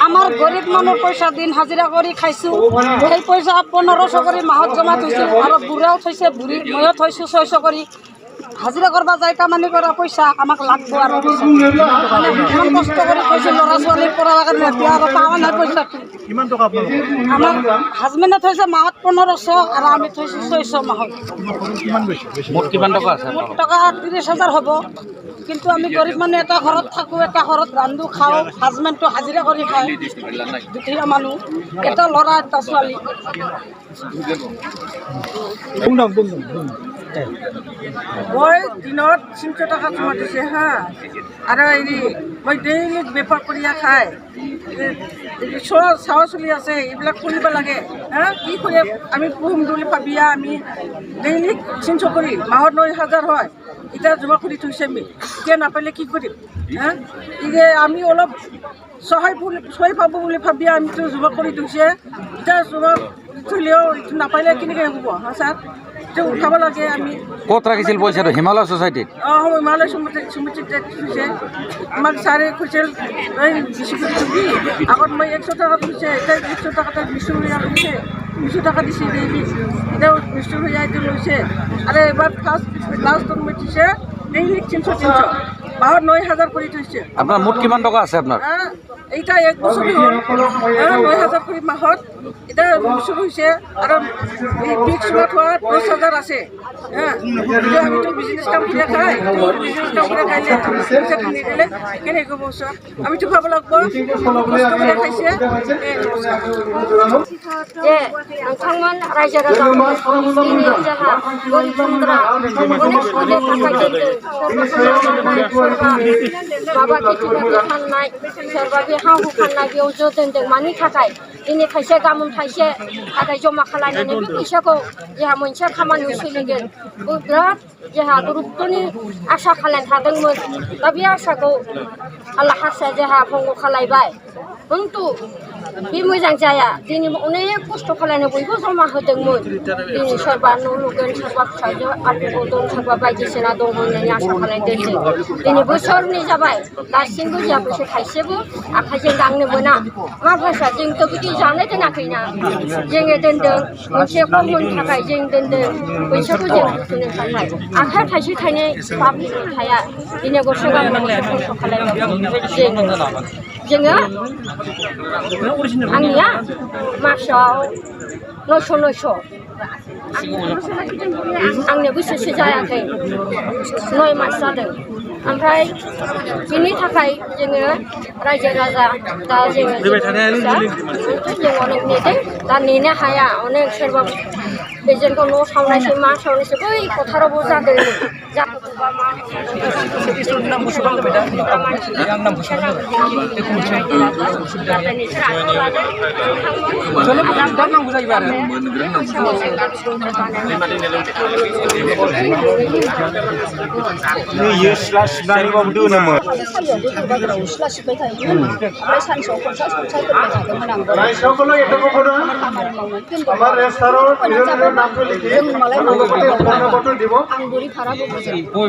আমার গরিব মানুষ পয়সা দিন হাজিরা করে খাইছো সেই পয়সা 1500 করে মাহত জমা থৈছো আর বুড়াও থৈছে বুড়ি ময়ও থৈছো 600 করে হাজিরা করবা যাই কামানি করা পয়সা আমাক লাগবো আর মানে ইমান কষ্ট করে থৈছো ল'ৰা ছোৱালীৰ পঢ়া লাগাৰ বিয়া আৰু পাৱা নাই পইচা কিমান টকা আপোনালোকৰ আমার হাজবেন্ডে থৈছে মাহত 1500 আর আমি থৈছো 600 মাহত কিমান বেছি মোট কিমান টকা আছে মোট টাকা 30,000 হব কিন্তু আমি গরিব মানুষ এটা ঘৰত থাকো এটা ঘৰত রান্ধো খাও হাজবেন্ডটো হাজিরা করে খায় দুখীয়া মানুষ এটা ল'ৰা এটা ছোৱালী মই দিনত 300 টাকা জমা দিছে হা আৰু মই ডেইলি বেপাৰ কৰিয়া খাই চাৱা চলি আছে এইবিলাক কৰিব লাগে হা কি কৰি আমি পুহিম বুলি ভাবিয়া আমি ডেইলি 300 কৰি মাহত 9,000 হয় এতিয়া জমা কৰি থৈছে আমি এতিয়া নাপালে কি কৰিম হা আমি অলপ সহায় পাব বুলি ভাবিয়া আমিতো জমা কৰি থৈছে এতিয়া জমা থলেও নাপালে কেনেকৈ হ'ব হা ছাৰ উঠাব লাগে আমি ক'ত ৰাখিছিল পইচাটো হিমালয় ছ'চাইটিত হিমালয় সমিতিত থৈছে আমাক ছাৰে কৈছিল আগত মই 100 টাকা থৈছে এতিয়া 100 টাকা মিষ্টি ভূঞা লৈছে 200 টাকা দিছে ডেইলি এতিয়া মিষ্টি ভূঞা এইটো লৈছে আৰু এবাৰ লাষ্টত মই দিছে ডেইলি 300 মাহত 9,000 কৰি থৈছে আপোনাৰ মুঠ কিমান টকা আছে আপোনাৰ এইটা 1 বছৰ হ'ল 9,000 কৰি মাহত এটা বছৰ হৈছে আৰু এই ফিক্স ৰেট হোৱা 10,000 আছে আমি তো বিজনেস কাম করে খাই বিজনেস কাম করে খাইলে পয়সা নিদিলে কেনে গো বছর আমি তো খাব লাগবো কষ্ট করে খাইছে যে नोंथांमोन रायजो राजाफोर दिनै जोंहा गरिब सुबुंफोरा अनेक माबा खेथि बाथि फाननाय सोरबा बे हा हु फाननाय बेयाव ज' दोनदों मानि थाखाय दिनै खायसे गाबोन खायसे थाखाय जमा खालामनानै बे फैसाखौ जोंहा मोनसे खामानियाव सोलिगोन बिराद जोंहा गुरुत्वनि आसा खालामनो थादोंमोन दा बे आसाखौ आल्ला हासाया जोंहा भंग खालामबाय खिन्थु बे मोजां जाया दिनै अनेक खस्थ' खालामनो बयबो जमा होदोंमोन दिनै सोरबा न' लुगोन सोरबा फिसाजो आथिं दं सोरबा बायदिसिना दं होननानै आसा खालामदों दिनै बोसोरनै जाबाय दासिमबो जोंहा फैसा थाइसेबो आखाइजों दांनो मोना मा भाषा जोंथ' बिदि जानो दोनाखैना जोङो दोनदों मोनसे खमनि थाखाय जों दोनदों फैसाखौ जों बुथुमनो थाखाय आखाइ थाइसे थाइनै बाबलिनो थाया दिनै गरसे गामि खस्थ' खालामनो जोङो आंनिया मासाव 900 आंनि बोसोरसे जायाखै 9 मास जादों ओमफ्राय बिनि थाखाय जोङो रायजो राजा दा जोङो जों अनेक नेदों दा नेनो हाया अनेक सोरबा बेजोंखौ न' सावनायसै मा सावनायसै बै फोथारावबो जादों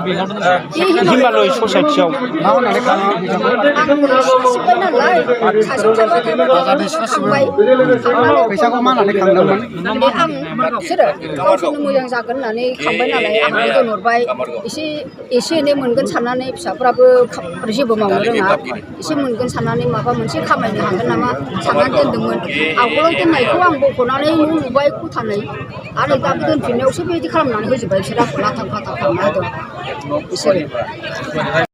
हिमालय ससाइटियाव मा होननानै फैसाखौ मा होननानै खांदोंमोन गावसोरनो मोजां जागोन होननानै खांबाय नालाय आंबो दोनहरबाय एसे एनै मोनगोन साननानै फिसाफ्राबो जेबो मावनो रोङा एसे मोनगोन साननानै माबा मोनसे खामायनो हागोन नामा साननानै दोनदोंमोन आवगोलाव दोननायखौ आं बख'नानै न' लुबाय खथानै आरो दाबो दोनफिननायावसो बेबायदि खालामनानै होजोब्बाय बिसोर आंखौ लाथां फाथां खालामना होदों बिसोरो